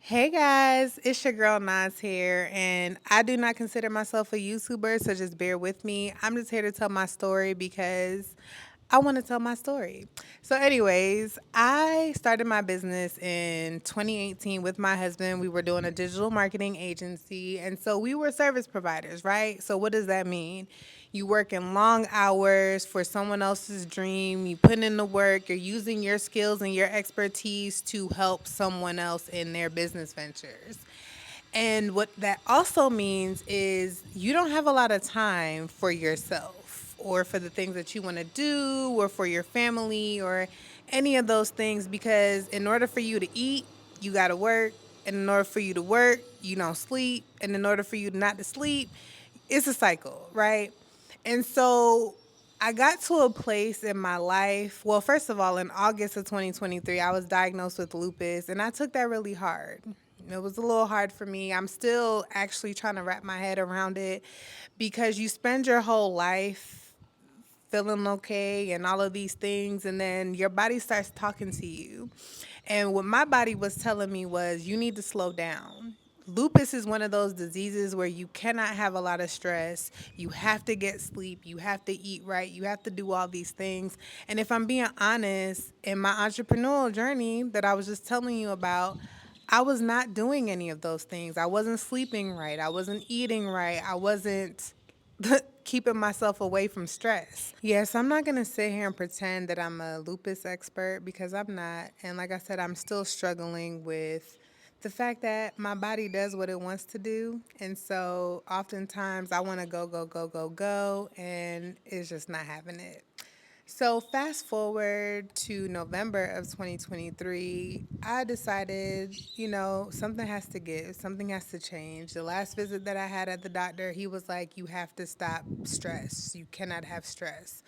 Hey guys, it's your girl Nas here, and I do not consider myself a YouTuber, so just bear with me. I'm just here to tell my story because I want to tell my story. So, anyways, I started my business in 2018 with my husband. We were doing a digital marketing agency, and so we were service providers, right? So, what does that mean? You work in long hours for someone else's dream. You put in the work. You're using your skills and your expertise to help someone else in their business ventures. And what that also means is you don't have a lot of time for yourself or for the things that you want to do or for your family or any of those things because in order for you to eat, you got to work. And in order for you to work, you don't sleep. And in order for you not to sleep, it's a cycle, right? And so I got to a place in my life. Well, first of all, in August of 2023, I was diagnosed with lupus, and I took that really hard. It was a little hard for me. I'm still actually trying to wrap my head around it because you spend your whole life feeling okay and all of these things, and then your body starts talking to you. And what my body was telling me was, you need to slow down. Lupus is one of those diseases where you cannot have a lot of stress. You have to get sleep. You have to eat right. You have to do all these things. And if I'm being honest, in my entrepreneurial journey that I was just telling you about, I was not doing any of those things. I wasn't sleeping right. I wasn't eating right. I wasn't keeping myself away from stress. Yes, I'm not going to sit here and pretend that I'm a lupus expert because I'm not. And like I said, I'm still struggling with the fact that my body does what it wants to do. And so oftentimes I want to go, go, go, go, go, and it's just not having it. So, fast forward to November of 2023, I decided, something has to give, something has to change. The last visit that I had at the doctor, he was like, you have to stop stress. You cannot have stress.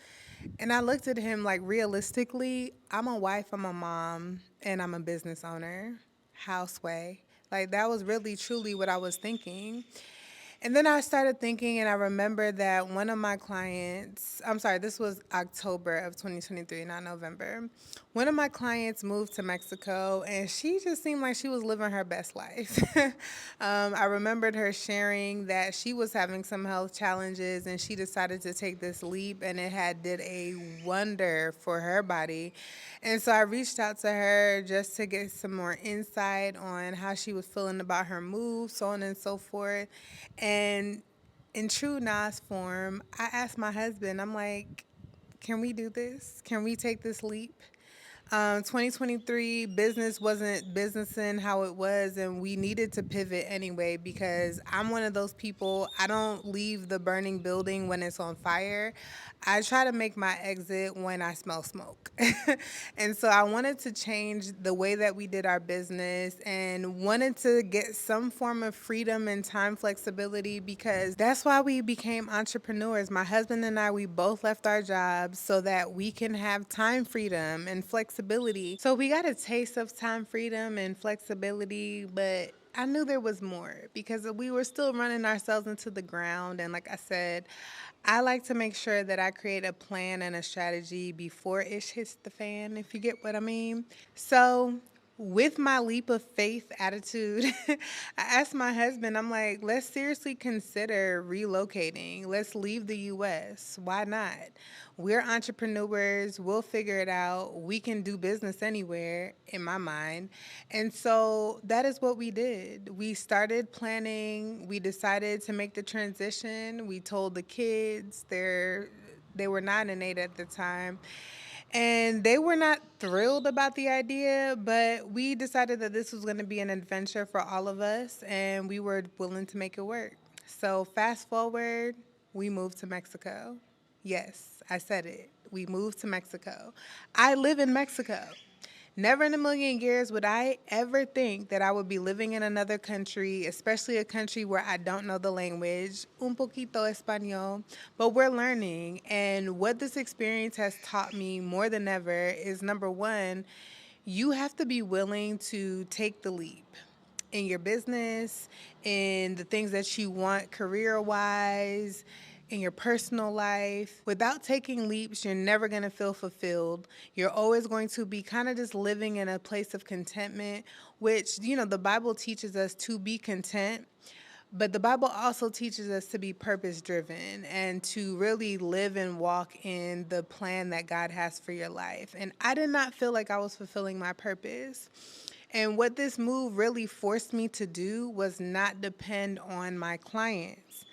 And I looked at him like, realistically, I'm a wife, I'm a mom, and I'm a business owner, houseway. Like, that was really truly what I was thinking. And then I started thinking, and I remember that one of my clients, I'm sorry, this was October of 2023, not November. One of my clients moved to Mexico, and she just seemed like she was living her best life. I remembered her sharing that she was having some health challenges, and she decided to take this leap, and it had did a wonder for her body. And so I reached out to her just to get some more insight on how she was feeling about her move, so on and so forth. And in true Nas form, I asked my husband, I'm like, can we do this? Can we take this leap? 2023 business wasn't businessing how it was, and we needed to pivot anyway because I'm one of those people. I don't leave the burning building when it's on fire. I try to make my exit when I smell smoke. And so I wanted to change the way that we did our business and wanted to get some form of freedom and time flexibility because that's why we became entrepreneurs. My husband and I, we both left our jobs so that we can have time freedom and flexibility. So we got a taste of time freedom and flexibility, but I knew there was more because we were still running ourselves into the ground. And like I said, I like to make sure that I create a plan and a strategy before it hits the fan, if you get what I mean. So, with my leap of faith attitude, I asked my husband, I'm like, let's seriously consider relocating. Let's leave the US. Why not? We're entrepreneurs. We'll figure it out. We can do business anywhere, in my mind. And so that is what we did. We started planning. We decided to make the transition. We told the kids, they were 9 and 8 at the time. And they were not thrilled about the idea, but we decided that this was going to be an adventure for all of us, and we were willing to make it work. So, fast forward, we moved to Mexico. Yes, I said it. We moved to Mexico. I live in Mexico. Never in a million years would I ever think that I would be living in another country, especially a country where I don't know the language, un poquito español, but we're learning. And what this experience has taught me more than ever is number one, you have to be willing to take the leap in your business, in the things that you want career wise. in your personal life. Without taking leaps, you're never going to feel fulfilled. You're always going to be kind of just living in a place of contentment, which, the Bible teaches us to be content. But the Bible also teaches us to be purpose driven and to really live and walk in the plan that God has for your life. And I did not feel like I was fulfilling my purpose. And what this move really forced me to do was not depend on my clients.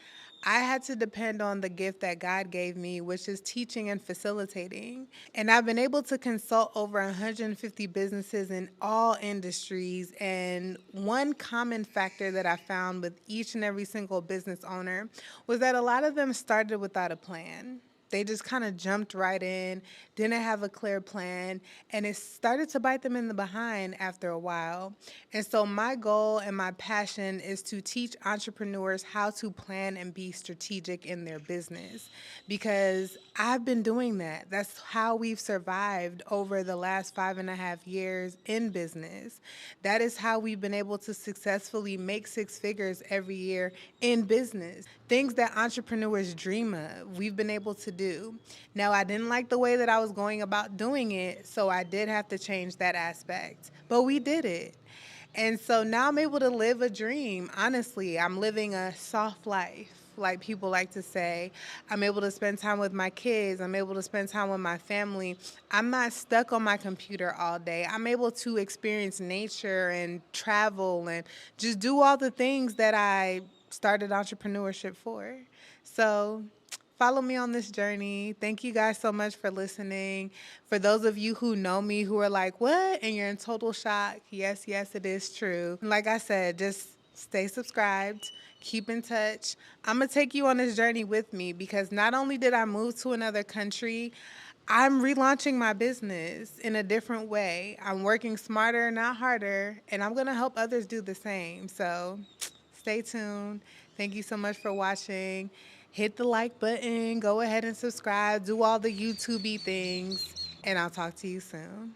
I had to depend on the gift that God gave me, which is teaching and facilitating. And I've been able to consult over 150 businesses in all industries. And one common factor that I found with each and every single business owner was that a lot of them started without a plan. They just kind of jumped right in, didn't have a clear plan, and it started to bite them in the behind after a while. And so, my goal and my passion is to teach entrepreneurs how to plan and be strategic in their business because I've been doing that. That's how we've survived over the last 5.5 years in business. That is how we've been able to successfully make six figures every year in business. Things that entrepreneurs dream of, we've been able to do. Now, I didn't like the way that I was going about doing it, so I did have to change that aspect. But we did it. And so now I'm able to live a dream. Honestly, I'm living a soft life, like people like to say. I'm able to spend time with my kids. I'm able to spend time with my family. I'm not stuck on my computer all day. I'm able to experience nature and travel and just do all the things that I started entrepreneurship for. So follow me on this journey. Thank you guys so much for listening. For those of you who know me who are like, what? And you're in total shock. Yes, yes, it is true. And like I said, just stay subscribed. Keep in touch. I'm going to take you on this journey with me because not only did I move to another country, I'm relaunching my business in a different way. I'm working smarter, not harder, and I'm going to help others do the same. So stay tuned. Thank you so much for watching. Hit the like button, go ahead and subscribe, do all the YouTube things, and I'll talk to you soon.